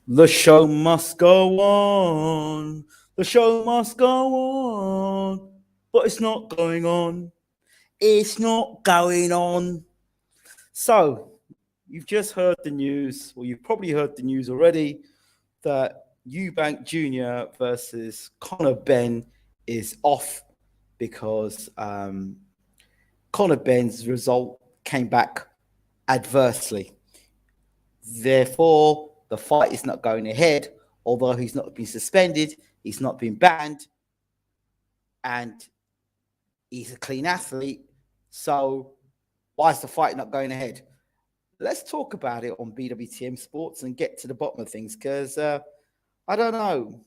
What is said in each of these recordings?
The show must go on. The show must go on. But it's not going on. It's not going on. So, you've just heard the news, or you've probably heard the news already, that Eubank Jr. versus Benn is off because Benn's result came back adversely. Therefore, the fight is not going ahead, although he's not been suspended, he's not been banned, and he's a clean athlete. So, why is the fight not going ahead? Let's talk about it on BWTM Sports and get to the bottom of things because I don't know.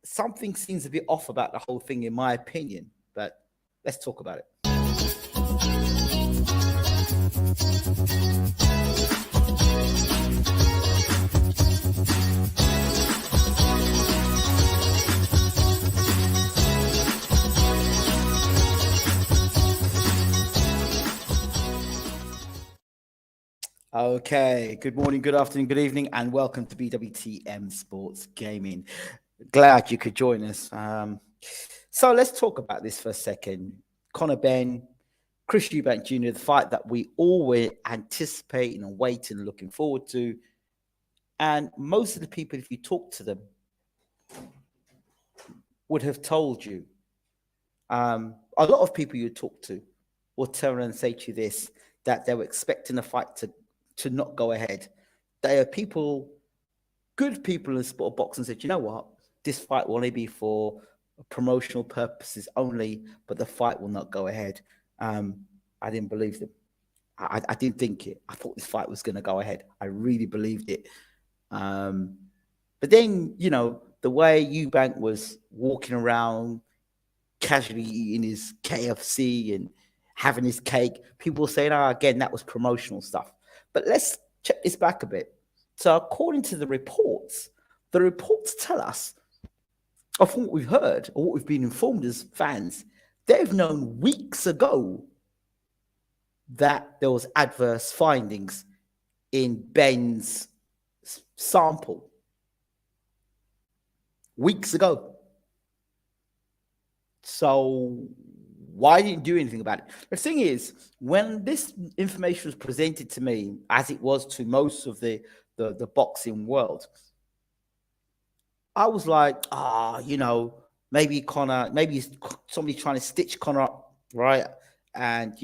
Something seems a bit off about the whole thing, in my opinion, but let's talk about it. Okay, good morning, good afternoon, good evening, and welcome to BWTM Sports Gaming. Glad you could join us. So let's talk about this for a second. Benn, Chris Eubank Jr., the fight that we all were anticipating and waiting and looking forward to. And most of the people, if you talk to them, would have told you. A lot of people you talk to will turn around and say to you this, that they were expecting the fight to not go ahead. There are people, good people in the sport of boxing said, you know what, this fight will only be for promotional purposes only, but the fight will not go ahead. I didn't believe them. I didn't think it. I thought this fight was going to go ahead. I really believed it. But then, the way Eubank was walking around, casually eating his KFC and having his cake, people were saying, again, that was promotional stuff. But let's check this back a bit. So according to the reports tell us of what we've heard or what we've been informed as fans. They've known weeks ago that there was adverse findings in Benn's sample. Weeks ago. So why didn't do anything about it? The thing is, when this information was presented to me, as it was to most of the boxing world, I was like, maybe somebody trying to stitch Conor up, right? And,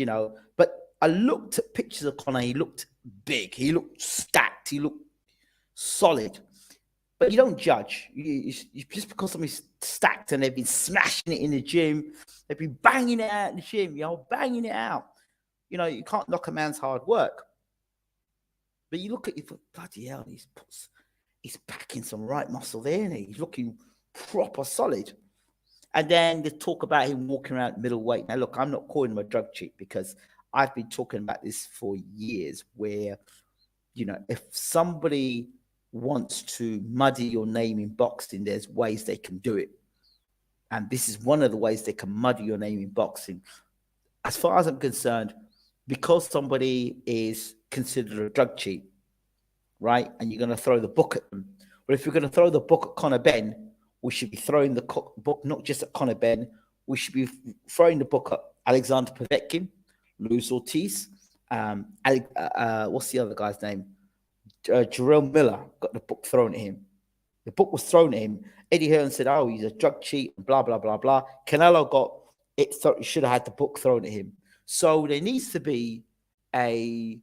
but I looked at pictures of Conor. He looked big. He looked stacked. He looked solid. But you don't judge. You just because somebody's stacked and they've been smashing it in the gym, they've been banging it out in the gym, banging it out. You can't knock a man's hard work. But you look at it, bloody hell, he's packing some right muscle there, and he's looking proper solid. And then they talk about him walking around middleweight. Now, look, I'm not calling him a drug cheat because I've been talking about this for years where, if somebody wants to muddy your name in boxing, there's ways they can do it. And this is one of the ways they can muddy your name in boxing. As far as I'm concerned, because somebody is considered a drug cheat, right, and you're going to throw the book at them. Well, if you're going to throw the book at Benn, we should be throwing the book not just at Benn. We should be throwing the book at Alexander Povetkin, Luis Ortiz, what's the other guy's name? Jarrell Miller got the book thrown at him. The book was thrown at him. Eddie Hearn said, he's a drug cheat, blah, blah, blah, blah. Canelo got it, should have had the book thrown at him. So there needs to be a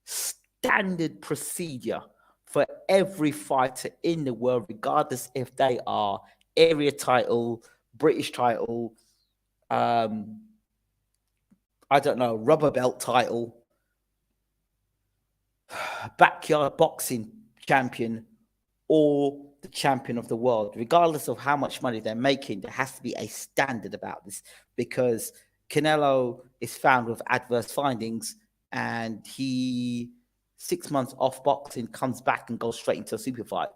standard procedure for every fighter in the world, regardless if they are area title, British title, I don't know, rubber belt title, backyard boxing champion, or the champion of the world. Regardless of how much money they're making, there has to be a standard about this, because Canelo is found with adverse findings, and he 6 months off boxing, comes back and goes straight into a super fight.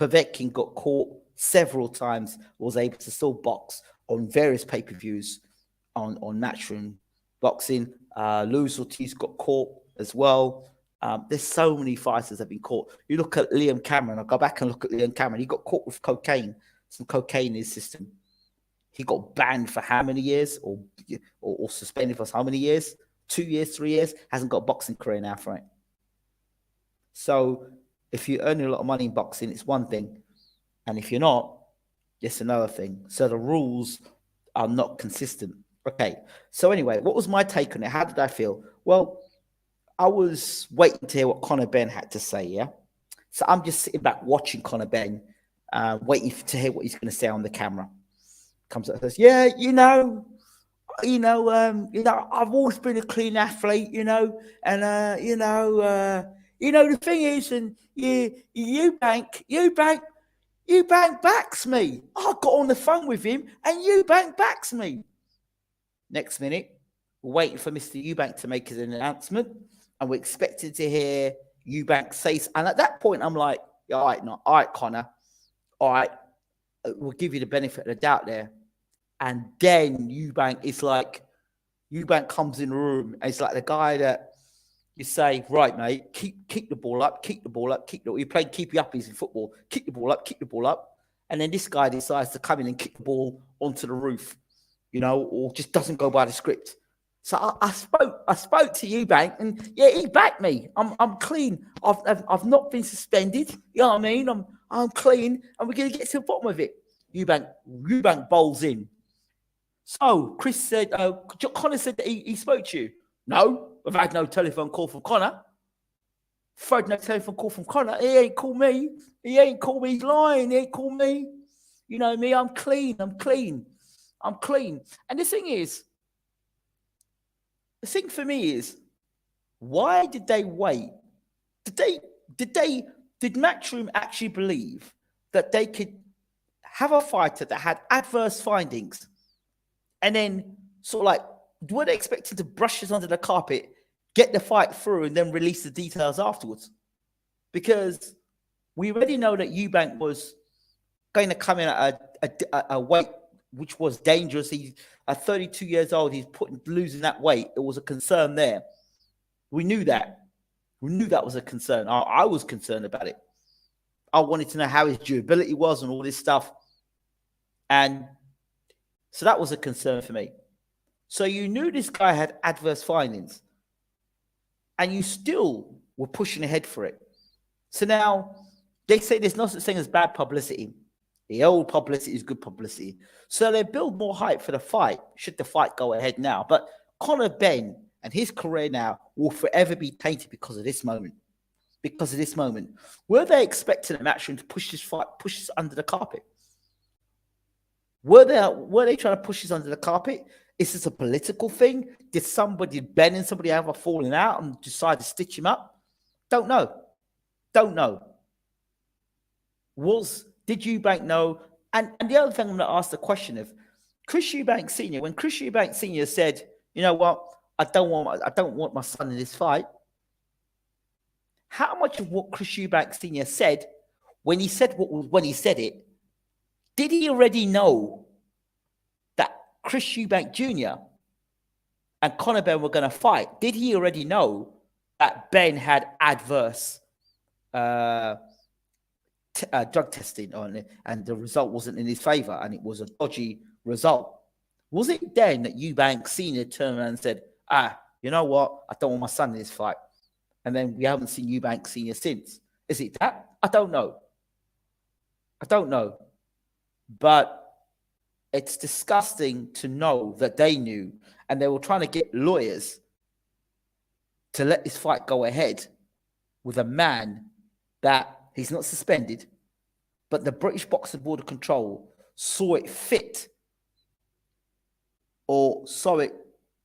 Povetkin got caught several times, was able to still box on various pay-per-views on Matchroom Boxing. Luis Ortiz got caught as well. There's so many fighters that have been caught. You look at Liam Cameron. I'll go back and look at Liam Cameron. He got caught with cocaine, some cocaine in his system. He got banned for how many years, or suspended for how many years? 2 years, 3 years. Hasn't got a boxing career now for it. So if you're earning a lot of money in boxing, it's one thing, and if you're not, it's another thing. So the rules are not consistent. Okay. So anyway, what was my take on it? How did I feel? Well, I was waiting to hear what Conor Benn had to say, yeah? So I'm just sitting back watching Conor Benn, waiting to hear what he's going to say on the camera. Comes up and says, yeah, I've always been a clean athlete, and, the thing is, and Eubank backs me. I got on the phone with him, and Eubank backs me. Next minute, we're waiting for Mr. Eubank to make his announcement, and we're expected to hear Eubank say. And at that point, I'm like, all right, Connor, all right, we'll give you the benefit of the doubt there. And then Eubank comes in the room, and it's like the guy that you say, right, mate, keep the ball up, you play keep you uppies in football, keep the ball up. And then this guy decides to come in and kick the ball onto the roof, or just doesn't go by the script. So I spoke to Eubank, and yeah, he backed me. I'm clean. I've not been suspended. You know what I mean? I'm clean, and we're gonna get to the bottom of it. Eubank bowls in. So Chris said, Connor said that he spoke to you. No, I've had no telephone call from Connor. No telephone call from Connor. He ain't called me. He's lying. He ain't called me. You know me, I'm clean. And the thing for me is, why did they wait? Did Matchroom actually believe that they could have a fighter that had adverse findings, and then sort of like, were they expecting to brush this under the carpet, get the fight through, and then release the details afterwards? Because we already know that Eubank was going to come in at a weight which was dangerous. He's at 32 years old. He's losing that weight. It was a concern there. We knew that. We knew that was a concern. I was concerned about it. I wanted to know how his durability was and all this stuff. And so that was a concern for me. So you knew this guy had adverse findings, and you still were pushing ahead for it. So now they say there's no such thing as bad publicity. The old publicity is good publicity. So they build more hype for the fight, should the fight go ahead now. But Conor Benn and his career now will forever be tainted because of this moment. Were they expecting a Matchroom to push this under the carpet? Were they trying to push this under the carpet? Is this a political thing? Did Benn and somebody have a falling out and decide to stitch him up? Don't know. Did Eubank know? And the other thing I'm going to ask the question of Chris Eubank Sr., when Chris Eubank Sr. said, you know what, I don't want my son in this fight. How much of what Chris Eubank Sr. said, when he said it, did he already know that Chris Eubank Jr. and Conor Benn were going to fight? Did he already know that Benn had adverse drug testing on it, and the result wasn't in his favor, and it was a dodgy result? Was it then that Eubank Sr. turned around and said, you know what, I don't want my son in this fight? And then we haven't seen Eubank Sr. since. Is it that? I don't know. But it's disgusting to know that they knew, and they were trying to get lawyers to let this fight go ahead with a man that he's not suspended, but the British Boxing Board of Control saw it fit, or saw it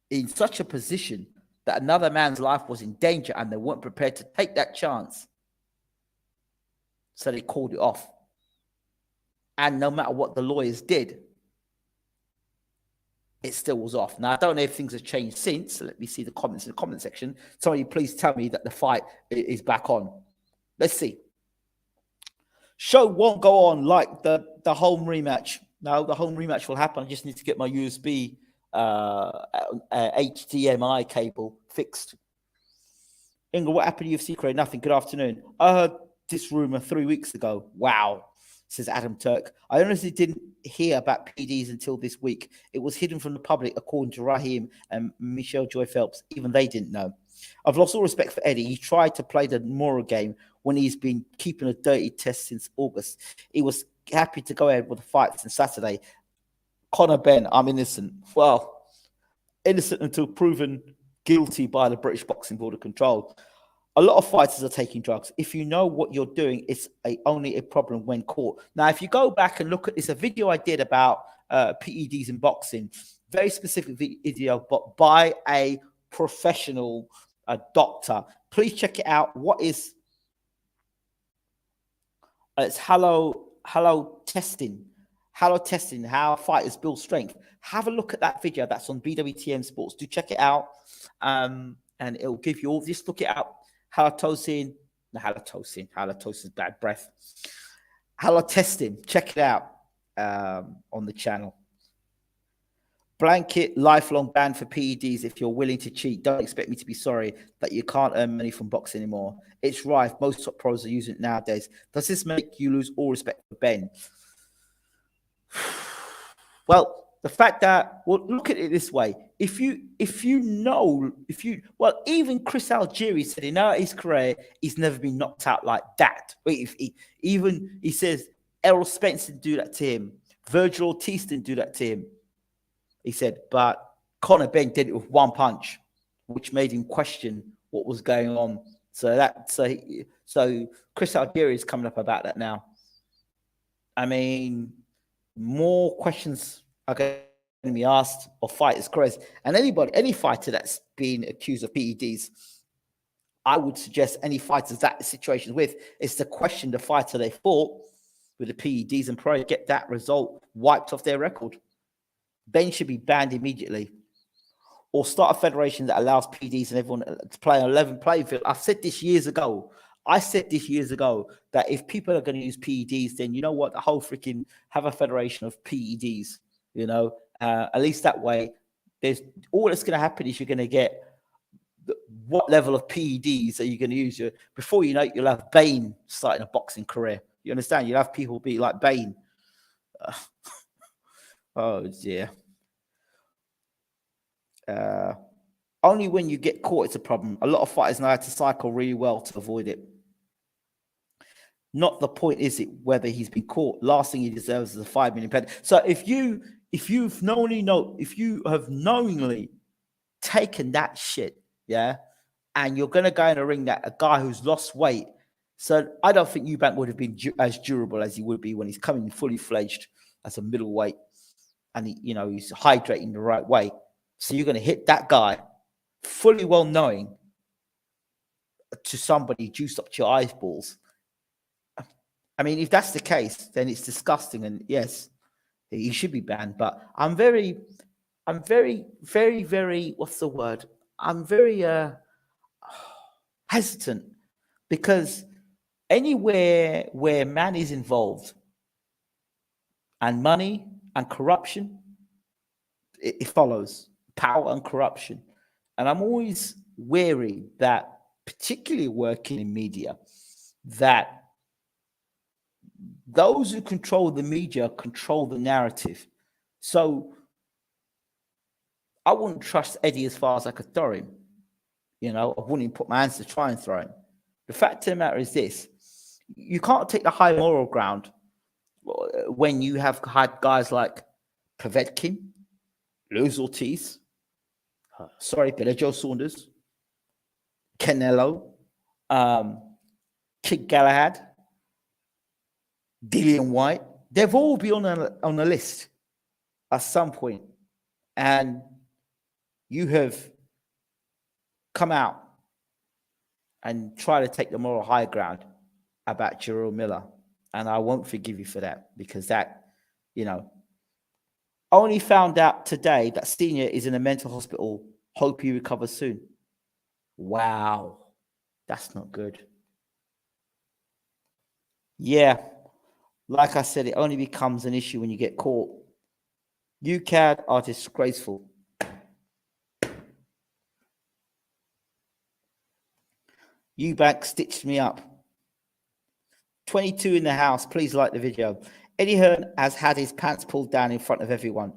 in such a position that another man's life was in danger, and they weren't prepared to take that chance. So they called it off. And no matter what the lawyers did, it still was off. Now, I don't know if things have changed since. So let me see the comments in the comment section. Somebody please tell me that the fight is back on. Let's see. Show won't go on like the home rematch. No, the home rematch will happen. I just need to get my USB HDMI cable fixed. Inga, what happened to UFC career? Nothing. Good afternoon. I heard this rumor 3 weeks ago. Wow, says Adam Turk. I honestly didn't hear about PEDs until this week. It was hidden from the public, according to Raheem and Michelle Joy Phelps. Even they didn't know. I've lost all respect for Eddie. He tried to play the moral game when he's been keeping a dirty test since August. He was happy to go ahead with the fights on Saturday. Conor Benn, I'm innocent. Well, innocent until proven guilty by the British Boxing Board of Control. A lot of fighters are taking drugs. If you know what you're doing, it's only a problem when caught. Now, if you go back and look at this, a video I did about PEDs in boxing, very specific video, but by a professional doctor. Please check it out. What is it's hello testing. Hello testing, how fighters build strength. Have a look at that video. That's on BWTM Sports. Do check it out. And it'll give you all this. Look it up. Halitosis is bad breath. Halotestin, check it out on the channel. Blanket lifelong ban for PEDs. If you're willing to cheat, don't expect me to be sorry that you can't earn money from boxing anymore. It's rife. Most top pros are using it nowadays. Does this make you lose all respect for Benn? Well, the fact that, well, look at it this way. Even Chris Algieri said in his career, he's never been knocked out like that. He says Errol Spence didn't do that to him. Virgil Ortiz didn't do that to him. He said, but Conor Benn did it with one punch, which made him question what was going on. So Chris Algieri is coming up about that now. I mean, more questions are going to be asked of fighters' careers. And any fighter that's been accused of PEDs, I would suggest any fighters that situation with is to question the fighter they fought with the PEDs and probably get that result wiped off their record. Benn should be banned immediately, or start a federation that allows PEDs and everyone to play on a level playing field. I said this years ago that if people are going to use PEDs, then you know what, the whole freaking have a federation of PEDs. You know, at least that way, there's all that's going to happen is you're going to get what level of PEDs are you going to use? Before you know it, you'll have Benn starting a boxing career. You understand? You'll have people be like Benn. Oh dear. Only when you get caught, it's a problem. A lot of fighters know how to cycle really well to avoid it. Not the point, is it, whether he's been caught? Last thing he deserves is a 5 million penalty. So if you have knowingly taken that shit, yeah, and you're gonna go in a ring that a guy who's lost weight, so I don't think Eubank would have been as durable as he would be when he's coming fully fledged as a middleweight, and he's hydrating the right way. So you're gonna hit that guy fully well knowing to somebody juiced up to your eyeballs. I mean, if that's the case, then it's disgusting, and yes, he should be banned. But I'm very, very, what's the word? I'm very hesitant, because anywhere where man is involved and money and corruption, it follows power and corruption. And I'm always wary that, particularly working in media, that those who control the media control the narrative. So I wouldn't trust Eddie as far as I could throw him. I wouldn't even put my hands to try and throw him. The fact of the matter is this: you can't take the high moral ground when you have had guys like Povetkin, Luis Ortiz, Billy Joe Saunders, Canelo, Kid Galahad, Dillian White. They've all been on a list at some point, and you have come out and try to take the moral high ground about Jarrell Miller, and I won't forgive you for that, because that, only found out today that Senior is in a mental hospital. Hope he recovers soon. Wow, that's not good. Yeah, like I said, it only becomes an issue when you get caught. UCAD are disgraceful. Eubank stitched me up. 22 in the house. Please like the video. Eddie Hearn has had his pants pulled down in front of everyone.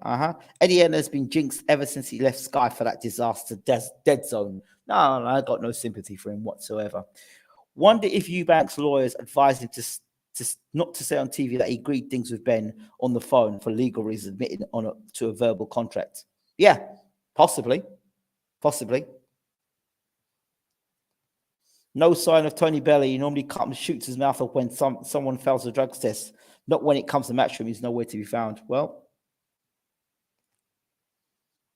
Eddie Hearn has been jinxed ever since he left Sky for that disaster dead zone. No, I got no sympathy for him whatsoever. Wonder if Eubank's lawyers advised him to not to say on TV that he agreed things with Benn on the phone for legal reasons, admitting to a verbal contract. Yeah, possibly. No sign of Tony Belly. He normally comes and shoots his mouth off when someone fails a drugs test. Not when it comes to Matchroom. He's nowhere to be found. Well,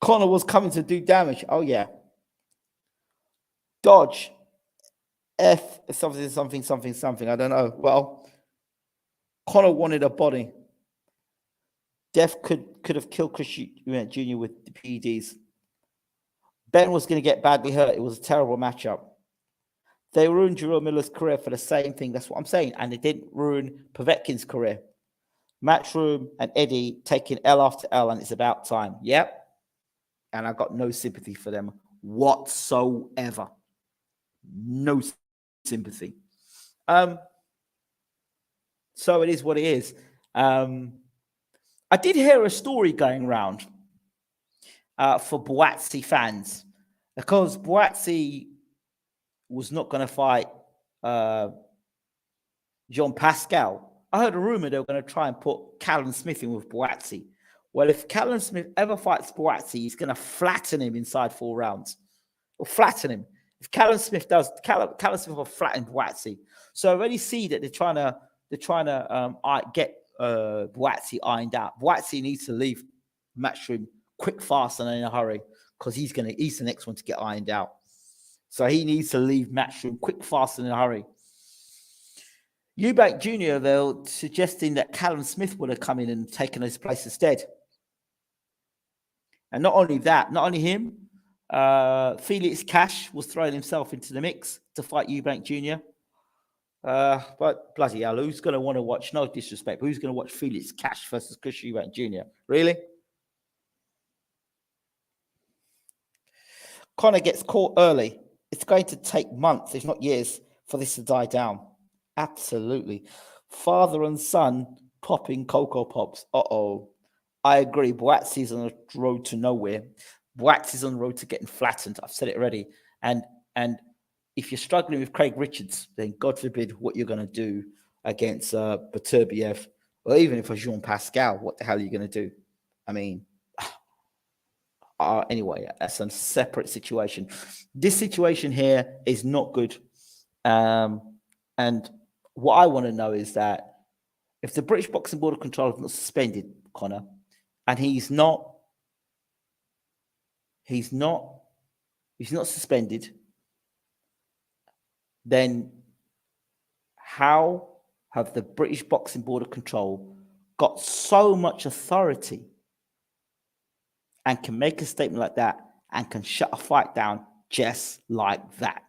Connor was coming to do damage. Oh, yeah. Dodge. F. Something. I don't know. Well, Connor wanted a body. Def could have killed Chris Jr. with the PEDs. Benn was going to get badly hurt. It was a terrible matchup. They ruined Jerome Miller's career for the same thing. That's what I'm saying. And they didn't ruin Povetkin's career. Matchroom and Eddie taking L after L, and it's about time. Yep. And I got no sympathy for them whatsoever. No sympathy. So it is what it is. I did hear a story going around for Buatsi fans, because Buatsi was not going to fight Jean Pascal. I heard a rumor they were going to try and put Callum Smith in with Buatsi. Well, if Callum Smith ever fights Buatsi, he's going to flatten him inside 4 rounds. Or flatten him. If Callum Smith does, Callum Smith will flatten Buatsi. So I already see that they're trying to get Buatsi ironed out. Buatsi needs to leave Matchroom quick, fast, and in a hurry, because he's the next one to get ironed out. So he needs to leave Matchroom quick, fast, and in a hurry. Eubank Jr., though, suggesting that Callum Smith would have come in and taken his place instead. And not only that, not only him, Felix Cash was throwing himself into the mix to fight Eubank Jr. But bloody hell, who's going to want to watch, no disrespect, but who's going to watch Felix Cash versus Chris Eubank Jr.? Really? Connor gets caught early. It's going to take months, if not years, for this to die down. Absolutely. Father and son popping Cocoa Pops. I agree. Buatsi's on the road to nowhere. Buatsi's on the road to getting flattened. I've said it already. And if you're struggling with Craig Richards, then God forbid what you're going to do against Beterbiev, or even if it's Jean Pascal, what the hell are you going to do? I mean, anyway, that's a separate situation. This situation here is not good. And what I want to know is that if the British Boxing Board of Control have not suspended Connor, and he's not suspended, then how have the British Boxing Board of Control got so much authority and can make a statement like that and can shut a fight down just like that?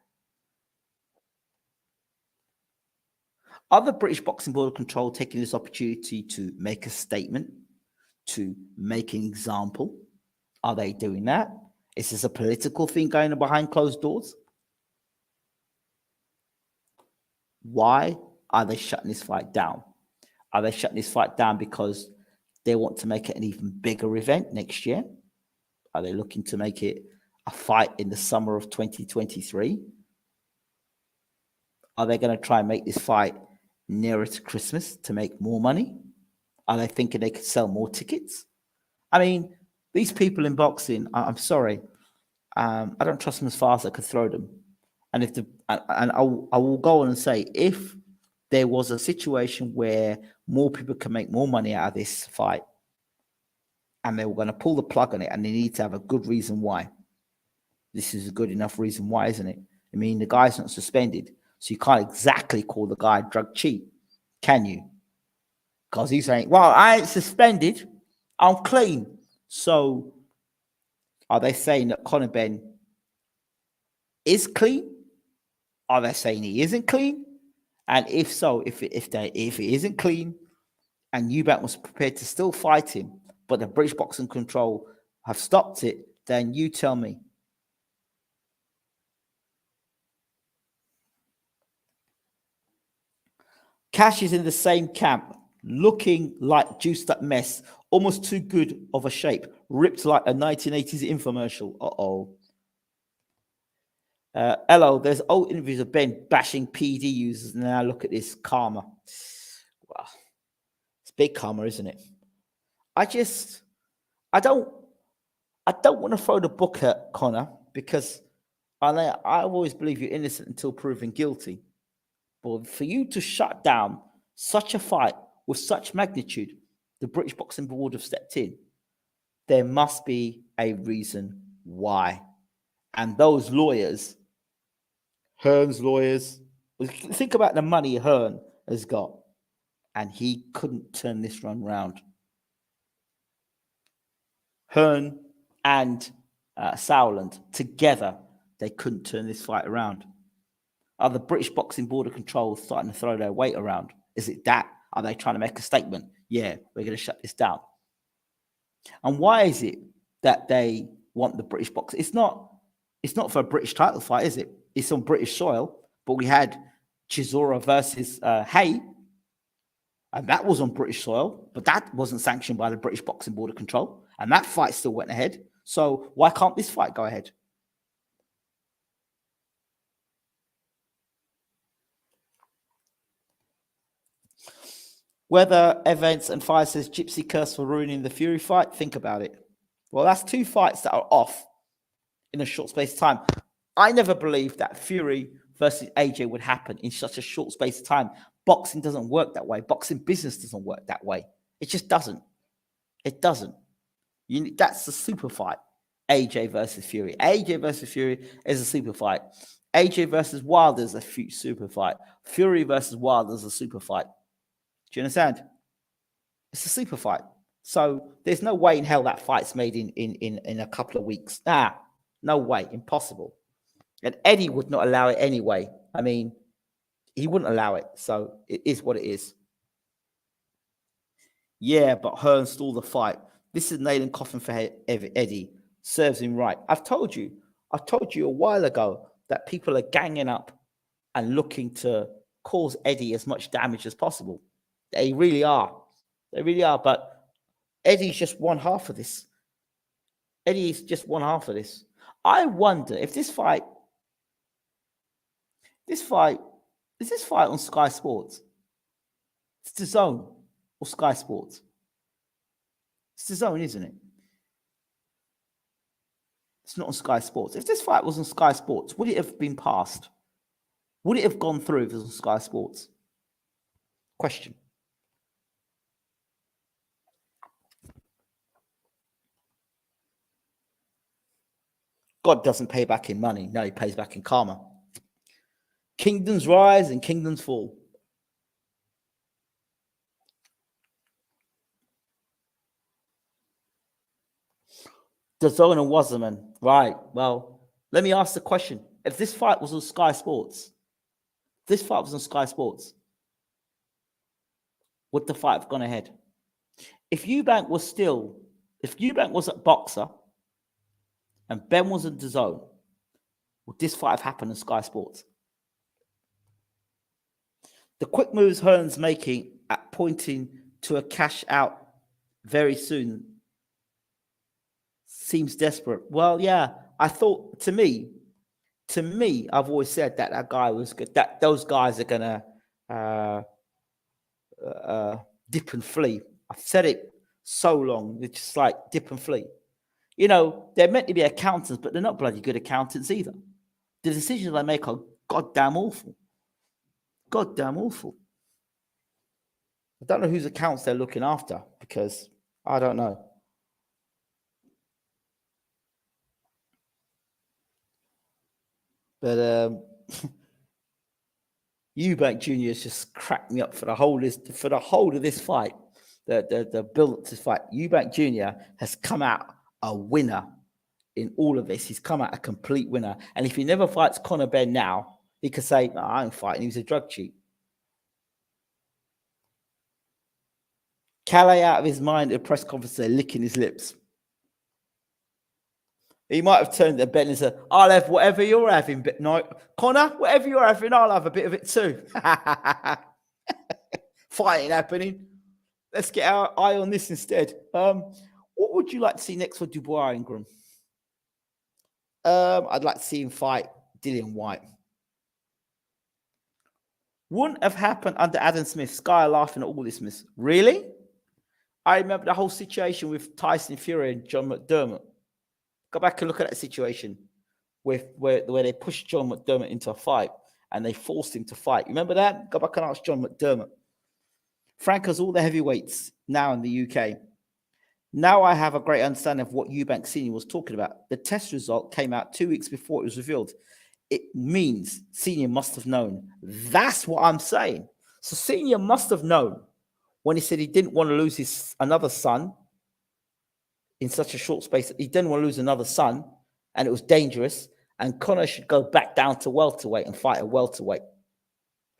Are the British Boxing Board of Control taking this opportunity to make a statement, to make an example? Are they doing that? Is this a political thing going on behind closed doors? Why are they shutting this fight down? Are they shutting this fight down because they want to make it an even bigger event next year? Are they looking to make it a fight in the summer of 2023? Are they going to try and make this fight nearer to Christmas to make more money? Are they thinking they could sell more tickets? I mean, these people in boxing, I'm sorry, I don't trust them as far as I could throw them. And I will go on and say, if there was a situation where more people can make more money out of this fight, and they were going to pull the plug on it, and they need to have a good reason why. This is a good enough reason why, isn't it? I mean, the guy's not suspended, so you can't exactly call the guy drug cheap, can you? Because he's saying, well, I ain't suspended, I'm clean. So are they saying that Conor Benn is clean? Are they saying he isn't clean? And if so, if it isn't clean, and Eubank was prepared to still fight him, but the British Boxing Control have stopped it, then you tell me. Cash is in the same camp, looking like juiced up mess, almost too good of a shape, ripped like a 1980s infomercial. Hello, there's old interviews of Ben bashing PD users. Now look at this karma. Wow, it's big karma, isn't it? I don't want to throw the book at Connor, because I've always believed you're innocent until proven guilty. But for you to shut down such a fight with such magnitude, the British Boxing Board have stepped in. There must be a reason why. And those lawyers, Hearn's lawyers, think about the money Hearn has got, and he couldn't turn this run round. Hearn and Sauerland together, they couldn't turn this fight around. Are the British Boxing Board of Control starting to throw their weight around? Is it that? Are they trying to make a statement? Yeah, we're going to shut this down. And why is it that they want the British boxing? It's not for a British title fight, is it? It's on British soil. But we had Chisora versus Hay, and that was on British soil, but that wasn't sanctioned by the British Boxing Board of Control, and that fight still went ahead. So why can't this fight go ahead? Whether Events and Fire says Gypsy curse for ruining the Fury fight, think about it. Well, that's two fights that are off in a short space of time. I never believed that Fury versus AJ would happen in such a short space of time. Boxing doesn't work that way. Boxing business doesn't work that way. It just doesn't. It doesn't. That's the super fight. AJ versus Fury. AJ versus Fury is a super fight. AJ versus Wilder is a super fight. Fury versus Wilder is a super fight. Do you understand? It's a super fight. So there's no way in hell that fight's made in a couple of weeks. No way. Impossible. And Eddie would not allow it anyway. I mean, he wouldn't allow it. So it is what it is. Yeah, but Hearn stalled the fight. This is nail and coffin for Eddie. Serves him right. I told you a while ago that people are ganging up and looking to cause Eddie as much damage as possible. They really are. They really are. But Eddie's just one half of this. Eddie's just one half of this. I wonder if is this fight on Sky Sports? It's the Zone or Sky Sports. It's the Zone, isn't it? It's not on Sky Sports. If this fight was on Sky Sports, would it have been passed? Would it have gone through if it was on Sky Sports? Question. God doesn't pay back in money. No, he pays back in karma. Kingdoms rise and kingdoms fall. DAZN and Wasserman. Right. Well, let me ask the question. If this fight was on Sky Sports, would the fight have gone ahead? If Eubank was at Boxer and Benn was in DAZN, would this fight have happened on Sky Sports? The quick moves Hearn's making at pointing to a cash out very soon seems desperate. Well, yeah, I thought to me, I've always said that guy was good. That those guys are gonna dip and flee. I've said it so long. It's just like dip and flee. You know, they're meant to be accountants, but they're not bloody good accountants either. The decisions they make are goddamn awful. Goddamn awful. I don't know whose accounts they're looking after because I don't know. But Eubank Jr. has just cracked me up for the whole of this fight. The build up to this fight. Eubank Jr. has come out a winner in all of this. He's come out a complete winner. And if he never fights Conor Benn now, he could say, no, I ain't fighting. He was a drug cheat. Calais out of his mind at a press conference there, licking his lips. He might have turned to Ben and said, I'll have whatever you're having. But no, Conor, whatever you're having, I'll have a bit of it too. Fight ain't happening. Let's get our eye on this instead. What would you like to see next for Dubois, Ingram? I'd like to see him fight Dillian White. Wouldn't have happened under Adam Smith. Sky laughing at all this, miss. Really? I remember the whole situation with Tyson Fury and John McDermott. Go back and look at that situation with where they pushed John McDermott into a fight and they forced him to fight. Remember that? Go back and ask John McDermott. Frank has all the heavyweights now in the UK. Now I have a great understanding of what Eubank Senior was talking about. The test result came out 2 weeks before it was revealed. It means Senior must have known. That's what I'm saying. So Senior must have known when he said he didn't want to lose his another son in such a short space. He didn't want to lose another son, and it was dangerous. And Conor should go back down to welterweight and fight a welterweight.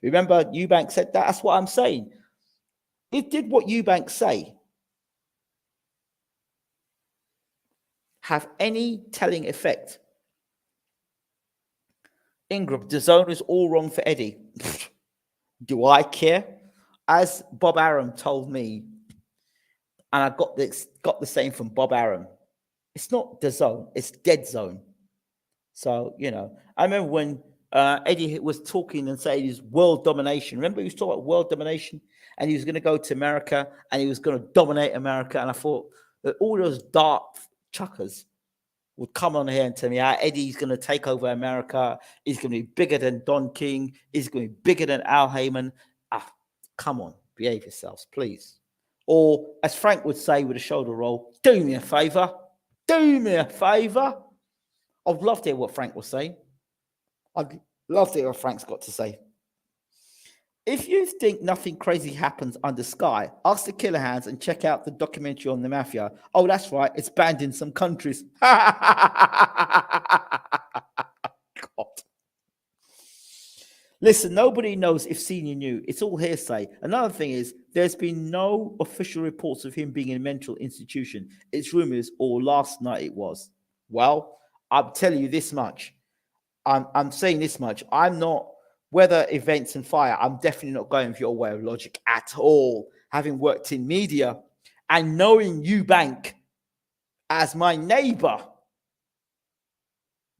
Remember, Eubank said that. That's what I'm saying. It did what Eubank say have any telling effect? Ingram, the zone is all wrong for Eddie. Do I care? As Bob Arum told me, and I got the same from Bob Arum, it's not the zone, it's dead zone. So, you know, I remember when Eddie was talking and saying his world domination. Remember he was talking about world domination and he was going to go to America and he was going to dominate America. And I thought that all those dark chuckers would come on here and tell me how Eddie's going to take over America. He's going to be bigger than Don King. He's going to be bigger than Al Heyman. Come on, behave yourselves, please. Or as Frank would say with a shoulder roll, do me a favor. Do me a favor. I'd love to hear what Frank was saying. I'd love to hear what Frank's got to say. If you think nothing crazy happens under Sky, ask the Killer Hands and check out the documentary on the mafia. Oh, that's right. It's banned in some countries. God. Listen, nobody knows if Senior knew. It's all hearsay. Another thing is, there's been no official reports of him being in a mental institution. It's rumors, or last night it was. Well, I'll tell you this much. I'm saying this much. I'm not, whether events and fire, I'm definitely not going with your way of logic at all. Having worked in media and knowing Eubank as my neighbor.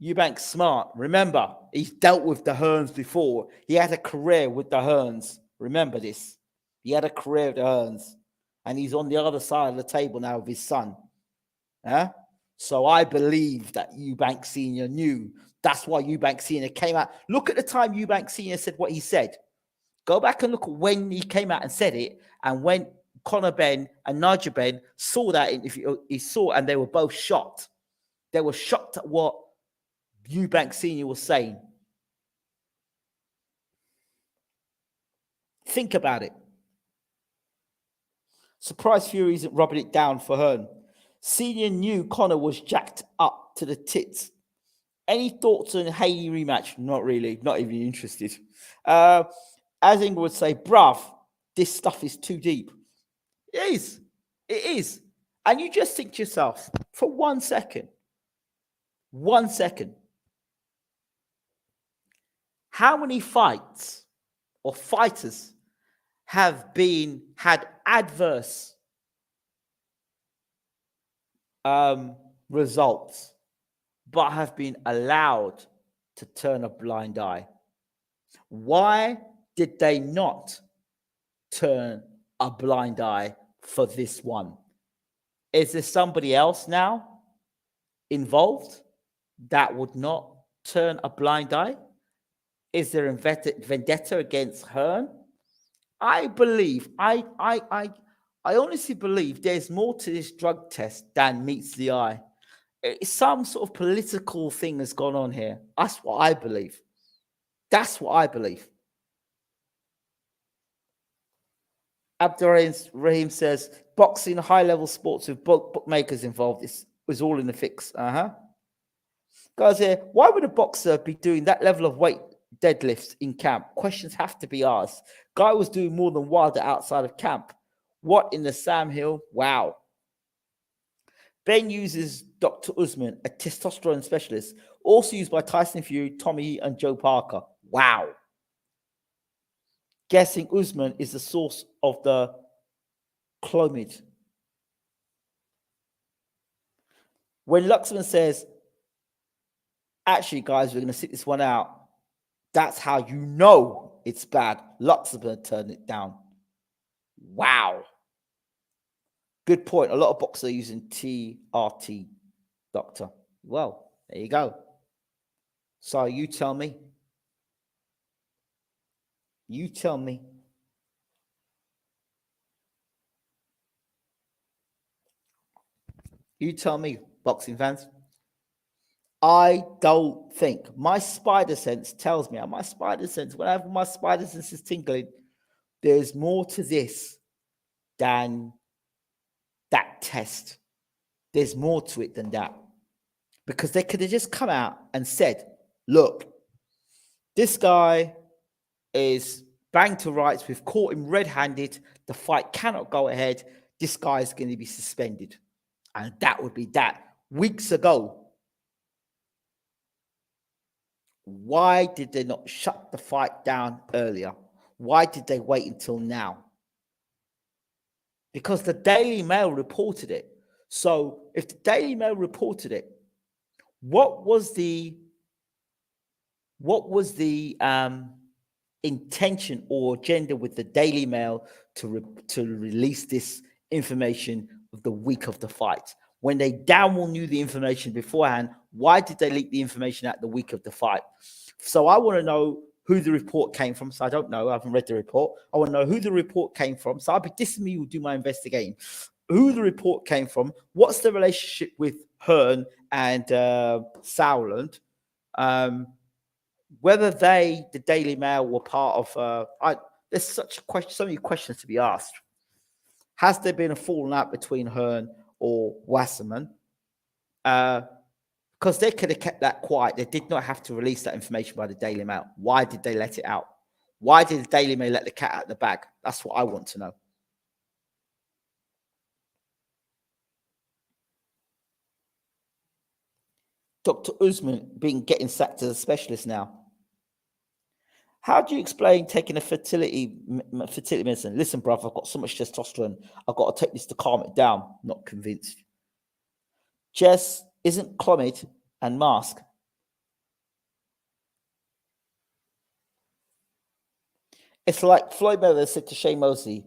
Eubank's smart. Remember, he's dealt with the Hearns before. He had a career with the Hearns. Remember this. He had a career with the Hearns. And he's on the other side of the table now with his son. So I believe that Eubank Senior knew. That's why Eubank Senior came out. Look at the time Eubank Senior said what he said. Go back and look at when he came out and said it, and when Conor Benn and Nigel Benn saw that interview, he saw, and they were both shocked. They were shocked at what Eubank Senior was saying. Think about it. Surprise Fury isn't rubbing it down for Hearn. Senior knew Conor was jacked up to the tits. Any thoughts on Haley rematch? Not really. Not even interested. As Ingrid would say, bruv, this stuff is too deep. It is. It is. And you just think to yourself, for 1 second, how many fights or fighters have had adverse results, but have been allowed to turn a blind eye? Why did they not turn a blind eye for this one? Is there somebody else now involved that would not turn a blind eye? Is there a vendetta against Hearn? I believe, I honestly believe there's more to this drug test than meets the eye. Some sort of political thing has gone on here. That's what I believe. That's what I believe. Abdurrahim says, boxing, high-level sports with bookmakers involved. This was all in the fix. Guys here, why would a boxer be doing that level of weight deadlifts in camp? Questions have to be asked. Guy was doing more than Wilder outside of camp. What in the Sam Hill? Wow. Benn uses Dr. Usman, a testosterone specialist, also used by Tyson Fury, Tommy and Joe Parker. Wow. guessing Usman is the source of the Clomid. When Luxman says, actually, guys, we're going to sit this one out, that's how you know it's bad. Luxman turned it down. Wow. Good point. A lot of boxers are using TRT, doctor. Well, there you go. So you tell me. You tell me. You tell me, boxing fans. I don't think. My spider sense tells me, my spider sense, whenever my spider sense is tingling, there's more to this than that test. There's more to it than that. Because they could have just come out and said, look, this guy is banged to rights. We've caught him red-handed. The fight cannot go ahead. This guy is going to be suspended. And that would be that. Weeks ago. Why did they not shut the fight down earlier? Why did they wait until now? Because the Daily Mail reported it. So if the Daily Mail reported it, what was the intention or agenda with the Daily Mail to release this information of the week of the fight? When they damn well knew the information beforehand, why did they leak the information at the week of the fight? So I want to know who the report came from. So I don't know. I haven't read the report. I want to know who the report came from. So I'll be dissing me, will do my investigating. Who the report came from. What's the relationship with Hearn and Sauerland? Whether the Daily Mail, were part of... there's so many questions to be asked. Has there been a falling out between Hearn or Wasserman? Because they could have kept that quiet. They did not have to release that information by the Daily Mail. Why did they let it out? Why did the Daily Mail let the cat out of the bag? That's what I want to know. Dr. Usman getting sacked as a specialist now. How do you explain taking a fertility medicine? Listen, bruv, I've got so much testosterone. I've got to take this to calm it down. Not convinced. Jess, isn't Clomid and mask? It's like Floyd Mayweather said to Shane Mosley,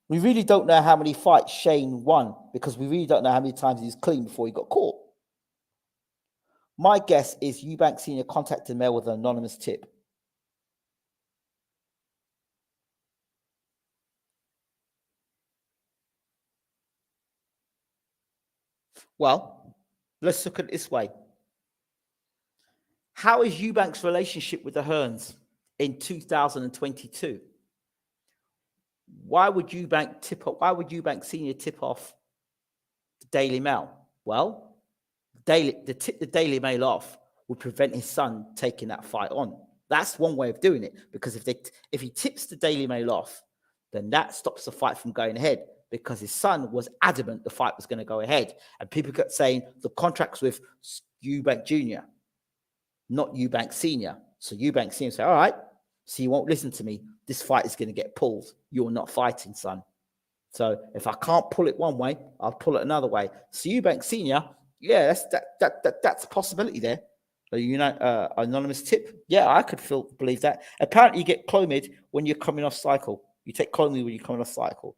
we really don't know how many fights Shane won because we really don't know how many times he was clean before he got caught. My guess is Eubank Sr. contacted Mel with an anonymous tip. Well, let's look at it this way. How is Eubank's relationship with the Hearns in 2022? Why would Eubank Senior tip off the Daily Mail? Well, the tip the Daily Mail off would prevent his son taking that fight on. That's one way of doing it, because if he tips the Daily Mail off, then that stops the fight from going ahead, because his son was adamant the fight was going to go ahead. And people kept saying the contract's with Eubank Jr., not Eubank Sr. So Eubank Sr. said, all right, so you won't listen to me. This fight is going to get pulled. You're not fighting, son. So if I can't pull it one way, I'll pull it another way. So Eubank Sr., yeah, that's a possibility there. Anonymous tip. Yeah, I could believe that. Apparently you get Clomid when you're coming off cycle. You take Clomid when you're coming off cycle.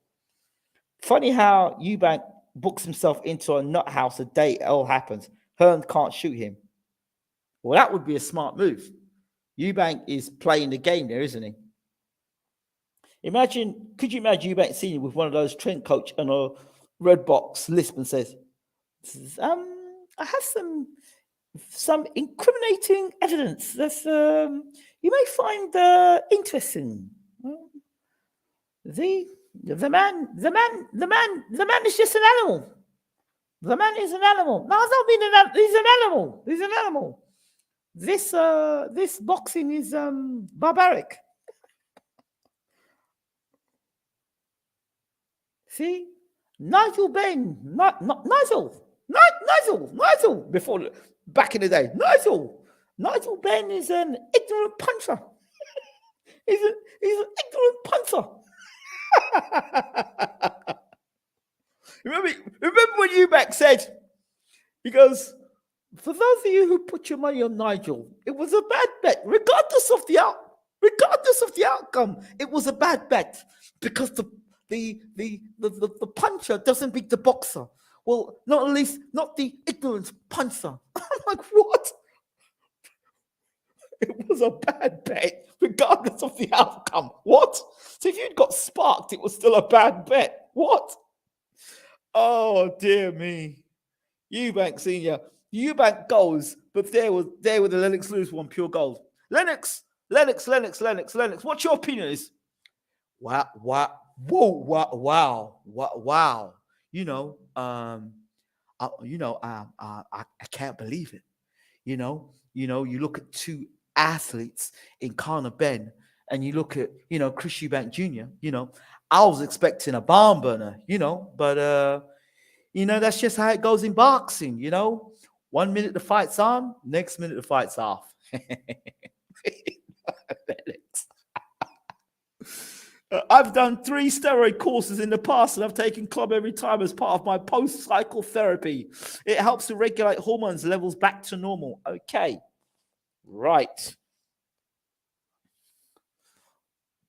Funny how Eubank books himself into a nut house the day it all happens. Hearn can't shoot him. Well, that would be a smart move. Eubank is playing the game there, isn't he? Could you imagine Eubank Senior with one of those trench coats and a red box lisp and says, I have some incriminating evidence that you may find interesting. The man is just an animal. The man is an animal. No, I don't mean he's an animal. He's an animal. This boxing is barbaric. See, Nigel Benn, Nigel, before, back in the day, Nigel Benn is an ignorant puncher. He's an ignorant sponsor. remember when Eubank said, he goes, for those of you who put your money on Nigel, it was a bad bet, regardless of the outcome. It was a bad bet because the puncher doesn't beat the boxer. Well, not the ignorant puncher. I'm like, what? It was a bad bet, regardless of the outcome. What? So if you'd got sparked, it was still a bad bet. What? Oh, dear me. Eubank Senior. Eubank goals, but there with the Lennox Lewis one, pure gold. Lennox. What's your opinion is? Wow. I can't believe it. You look at two athletes in Conor Benn, and you look at, Chris Eubank Jr., I was expecting a barn burner, but, that's just how it goes in boxing, 1 minute the fight's on, next minute the fight's off. I've done 3 steroid courses in the past, and I've taken club every time as part of my post-cycle therapy. It helps to regulate hormones levels back to normal. Okay, right.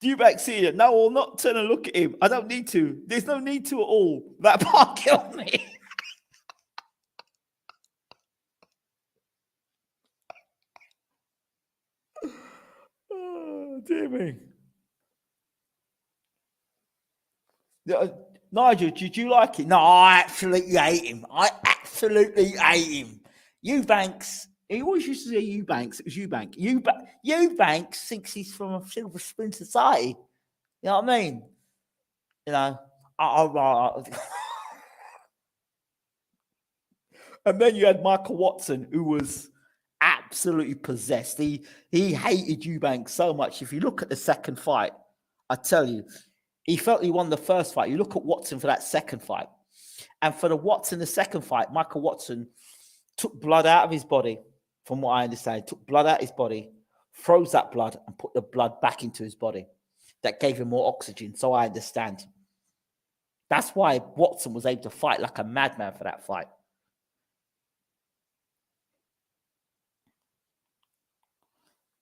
Eubank Senior. No, I'll not turn and look at him. I don't need to. There's no need to at all. That part killed me. Oh, dear me. Nigel, did you like it? No, I absolutely hate him. Eubanks, he always used to say Eubanks. It was Eubank. Eubank thinks he's from a silver spoon society. You know what I mean? And then you had Michael Watson, who was absolutely possessed. He hated Eubank so much. If you look at the second fight, I tell you, he felt he won the first fight. You look at Watson for that second fight. And for the second fight, Michael Watson took blood out of his body, from what I understand. Took blood out of his body, froze that blood, and put the blood back into his body. That gave him more oxygen, so I understand. That's why Watson was able to fight like a madman for that fight.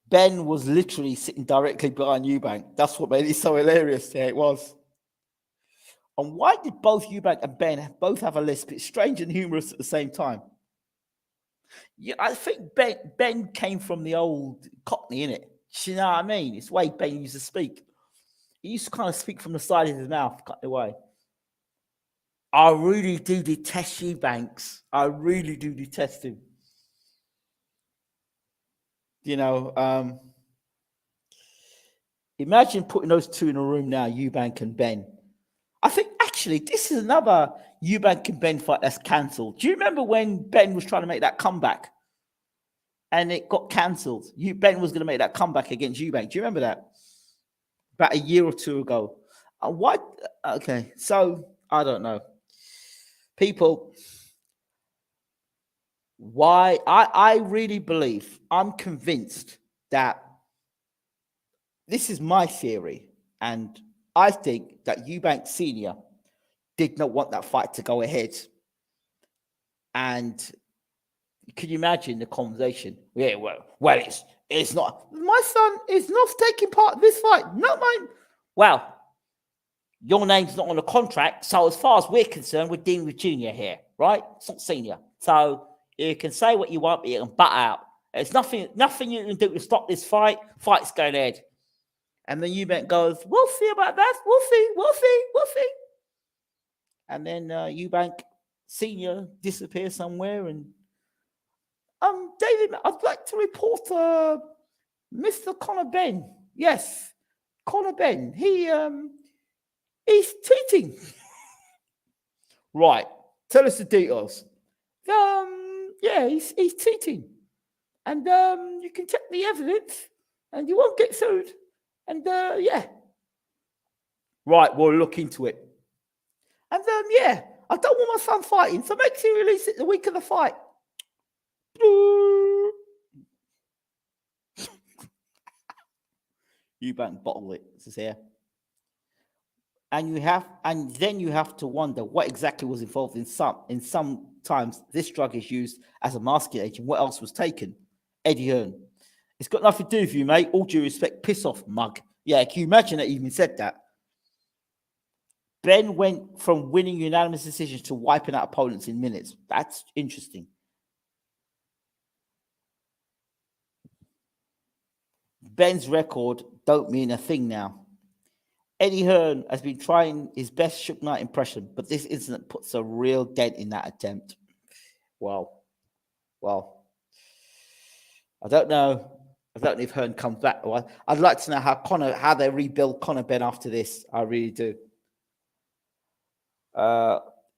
Benn was literally sitting directly behind Eubank. That's what made it so hilarious. Yeah, it was. And why did both Eubank and Benn both have a lisp? It's strange and humorous at the same time. Yeah, I think Benn came from the old Cockney, innit? You know what I mean? It's the way Benn used to speak. He used to kind of speak from the side of his mouth, cut away. I really do detest Eubanks. I really do detest him. Imagine putting those two in a room now, Eubank and Benn. I think actually this is another Eubank and Benn fight that's cancelled. Do you remember when Benn was trying to make that comeback and it got cancelled? Benn was going to make that comeback against Eubank. Do you remember that? About a year or two ago. Why? Okay, so I don't know. People, why? I really believe, I'm convinced that this is my theory, and I think that Eubank Senior did not want that fight to go ahead. And can you imagine the conversation? Yeah, well, it's not. My son is not taking part in this fight. Not mine. Well, your name's not on the contract, so as far as we're concerned, we're dealing with Junior here, right? It's not Senior. So you can say what you want, but you can butt out. There's nothing you can do to stop this fight. Fight's going ahead. And then Eubank goes, we'll see about that. We'll see. And then Eubank Senior disappears somewhere. And David, I'd like to report Mr. Conor Benn. Yes, Conor Benn. He's cheating. Right. Tell us the details. Yeah, he's cheating. And you can check the evidence and you won't get sued. And yeah. Right, we'll look into it. And yeah, I don't want my son fighting, so make sure you release it the week of the fight. Eubank bottle it. This is here. and then you have to wonder what exactly was involved in sometimes this drug is used as a masking agent. What else was taken? Eddie Hearn. It's got nothing to do with you, mate. All due respect, piss off, mug. Yeah, can you imagine that he even said that? Benn went from winning unanimous decisions to wiping out opponents in minutes. That's interesting. Benn's record don't mean a thing now. Eddie Hearn has been trying his best Suge Knight impression, but this incident puts a real dent in that attempt. Well, I don't know. I don't know if Hearn comes back. Well, I'd like to know how they rebuild Conor Benn after this. I really do.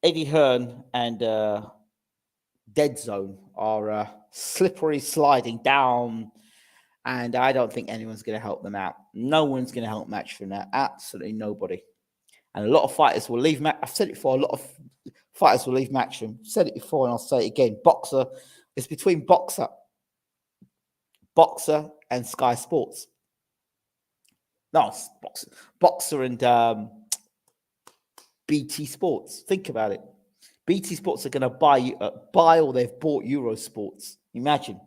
Eddie Hearn and Dead Zone are slippery sliding down, and I don't think anyone's going to help them out. No one's going to help match from that. Absolutely nobody. And a lot of fighters will leave. I've said it before. A lot of fighters will leave Matchroom. Said it before, and I'll say it again. It's between Boxer and Sky Sports. No, Boxer and BT Sports. Think about it. BT Sports are going to buy or they've bought Eurosports. Imagine.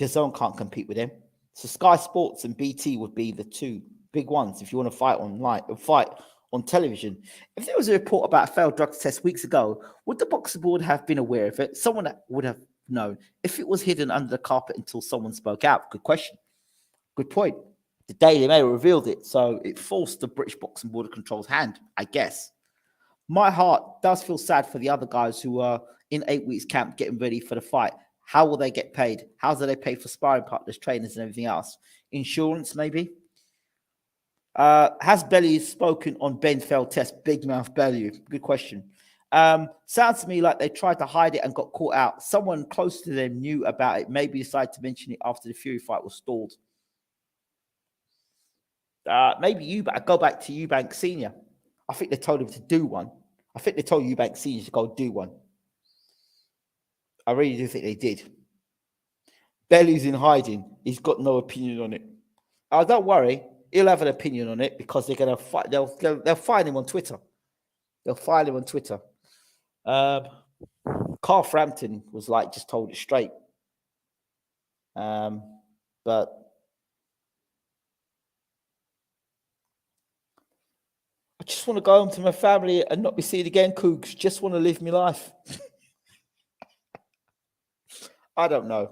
DAZN can't compete with them. So Sky Sports and BT would be the two big ones if you want to fight online or fight on television. If there was a report about a failed drug test weeks ago, would the boxing board have been aware of it? Someone would have known. If it was hidden under the carpet until someone spoke out, good question. Good point. The Daily Mail revealed it, so it forced the British Boxing Board of Control's hand, I guess. My heart does feel sad for the other guys who are in 8 weeks camp getting ready for the fight. How will they get paid? How do they pay for sparring partners, trainers, and everything else? Insurance, maybe? Has Bellew spoken on Benn failed test? Big mouth Bellew. Good question. Sounds to me like they tried to hide it and got caught out. Someone close to them knew about it, maybe decided to mention it after the Fury fight was stalled. Maybe Eubank. Go back to Eubank Senior. I think they told him to do one. I think they told Eubank Senior to go do one. I really do think they did. Bellew's in hiding. He's got no opinion on it. Don't worry. He'll have an opinion on it because they're going to fight. They'll find him on Twitter. They'll find him on Twitter. Carl Frampton was like, just told it straight. But I just want to go home to my family and not be seen again, Cougs. Just want to live my life. I don't know,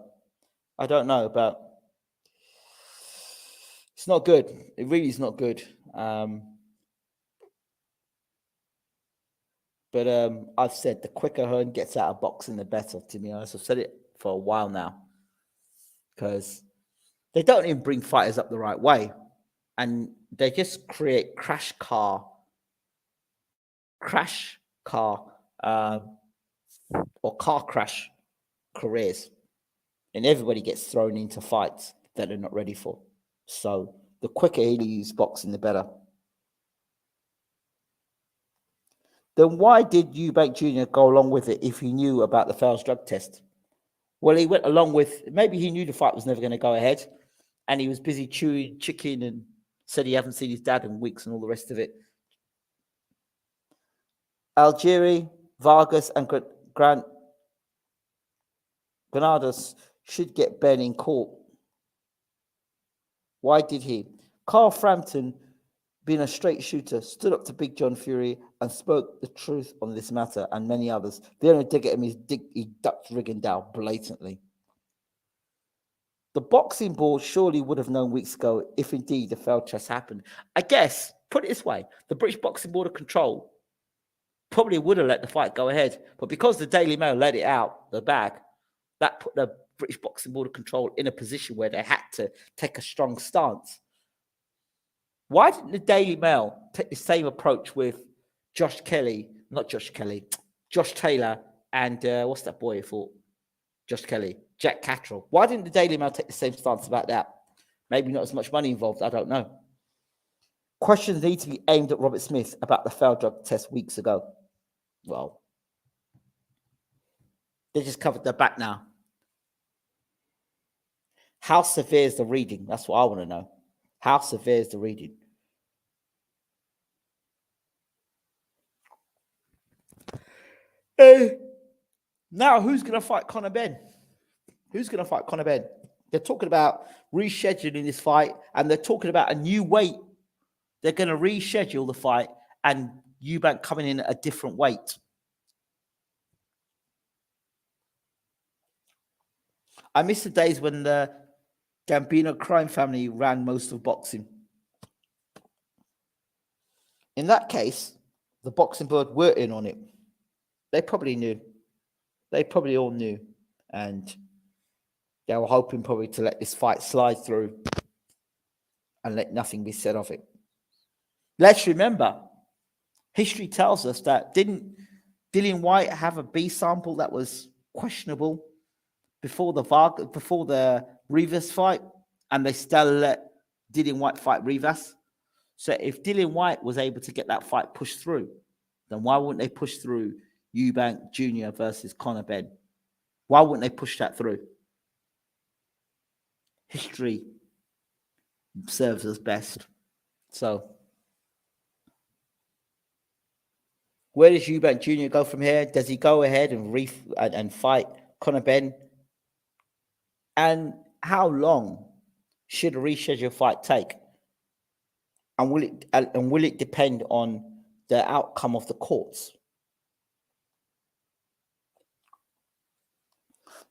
but it's not good. It really is not good. But I've said the quicker Hearn gets out of boxing, the better, to be honest. I've said it for a while now. Because they don't even bring fighters up the right way. And they just create crash car, or car crash careers. And everybody gets thrown into fights that they're not ready for. So the quicker he leaves boxing, the better. Then why did Eubank Jr. go along with it if he knew about the failed drug test? Well, he went along with, maybe he knew the fight was never going to go ahead, and he was busy chewing chicken and said he hadn't seen his dad in weeks and all the rest of it. Algieri, Vargas, and Granados should get Benn in court. Why did he? Carl Frampton, being a straight shooter, stood up to Big John Fury and spoke the truth on this matter and many others. The only dig at him is he ducked Rigondeaux blatantly. The boxing board surely would have known weeks ago if indeed the failed test happened. I guess, put it this way, the British Boxing Board of Control probably would have let the fight go ahead. But because the Daily Mail let it out, the bag, that put the British Boxing Board of Control in a position where they had to take a strong stance. Why didn't the Daily Mail take the same approach with Josh Taylor, and what's that boy for? Josh Kelly, Jack Catterall. Why didn't the Daily Mail take the same stance about that? Maybe not as much money involved. I don't know. Questions need to be aimed at Robert Smith about the failed drug test weeks ago. Well, they just covered their back now. How severe is the reading? That's what I want to know. How severe is the reading? Now, who's going to fight Conor Benn? Who's going to fight Conor Benn? They're talking about rescheduling this fight, and they're talking about a new weight. They're going to reschedule the fight, and Eubank coming in at a different weight. I miss the days when the Gambino crime family ran most of boxing. In that case, the boxing board were in on it. They probably knew. They probably all knew. And they were hoping probably to let this fight slide through and let nothing be said of it. Let's remember, history tells us that didn't Dillian Whyte have a B sample that was questionable before the Rivas fight, and they still let Dillian Whyte fight Rivas? So if Dillian Whyte was able to get that fight pushed through, then why wouldn't they push through EUBANKJR versus Conor Benn? Why wouldn't they push that through? History serves us best. So where does EUBANKJR go from here? Does he go ahead and fight Conor Benn? And how long should a rescheduled fight take? And will it depend on the outcome of the courts?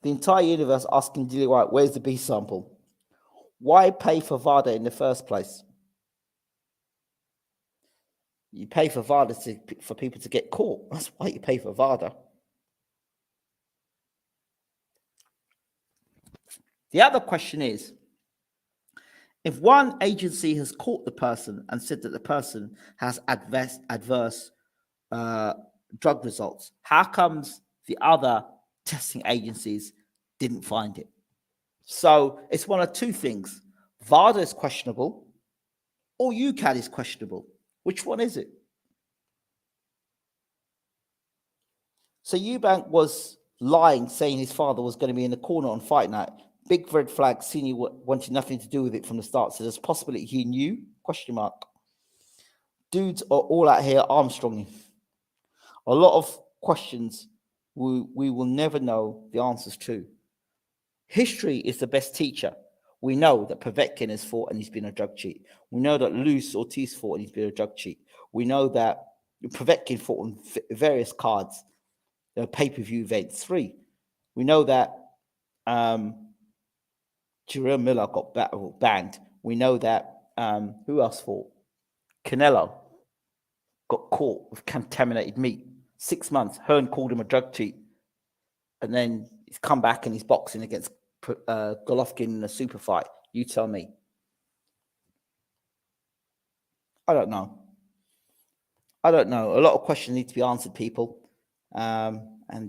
The entire universe asking Dillian Whyte, where's the B sample? Why pay for VADA in the first place? You pay for VADA for people to get caught. That's why you pay for VADA. The other question is, if one agency has caught the person and said that the person has adverse drug results, how comes the other testing agencies didn't find it? So it's one of two things. VADA is questionable or UCAD is questionable. Which one is it? So Eubank was lying, saying his father was going to be in the corner on fight night. Big red flag, senior wanted nothing to do with it from the start. So there's a possibility he knew, question mark. Dudes are all out here Armstronging. A lot of questions we will never know the answers to. History is the best teacher. We know that Povetkin has fought and he's been a drug cheat. We know that Luis Ortiz fought and he's been a drug cheat. We know that Povetkin fought on various cards, pay-per-view events, 3. We know that Jarrell Miller got banned. We know that who else fought? Canelo got caught with contaminated meat. 6 months. Hearn called him a drug cheat. And then he's come back and he's boxing against Golovkin in a super fight. You tell me. I don't know. A lot of questions need to be answered, people. And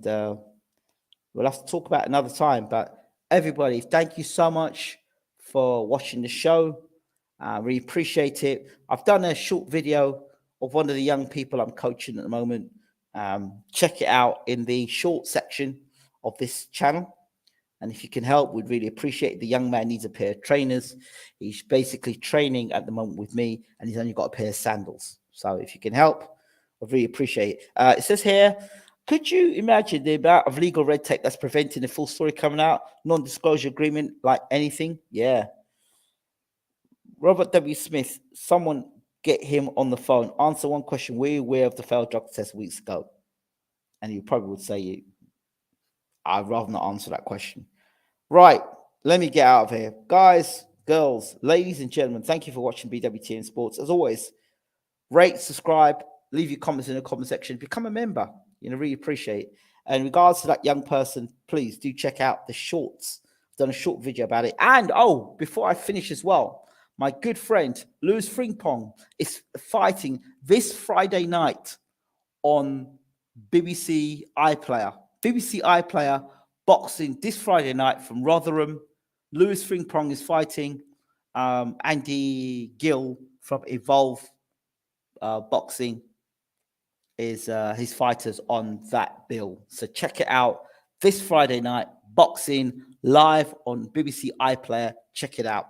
we'll have to talk about it another time. But everybody, thank you so much for watching the show. I really appreciate it. I've done a short video of one of the young people I'm coaching at the moment. Check it out in the short section of this channel. And if you can help, we'd really appreciate it. The young man needs a pair of trainers. He's basically training at the moment with me, and he's only got a pair of sandals. So if you can help, I'd really appreciate it. It says here, could you imagine the amount of legal red tape that's preventing the full story coming out? Non-disclosure agreement, like anything? Yeah. Robert W. Smith, someone get him on the phone. Answer one question. Were you aware of the failed drug test weeks ago? And you probably would say, I'd rather not answer that question. Right, let me get out of here. Guys, girls, ladies and gentlemen, thank you for watching BWTM Sports. As always, rate, subscribe, leave your comments in the comment section. Become a member. Really appreciate it. And in regards to that young person, please do check out the shorts. I've done a short video about it. And, before I finish as well, my good friend, Louis Frimpong, is fighting this Friday night on BBC iPlayer. BBC iPlayer boxing this Friday night from Rotherham. Louis Frimpong is fighting Andy Gill from Evolve Boxing is his fighters on that bill. So check it out this Friday night, boxing live on BBC iPlayer. Check it out.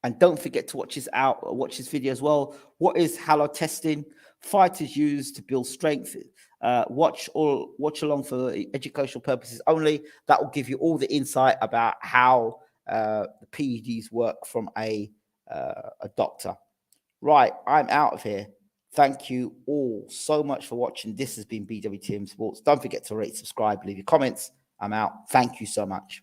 And don't forget to watch this video as well. What is halo testing? Fighters use to build strength. Watch along for educational purposes only. That will give you all the insight about how the PEDs work from a doctor. Right, I'm out of here. Thank you all so much for watching. This has been BWTM Sports. Don't forget to rate, subscribe, leave your comments. I'm out. Thank you so much.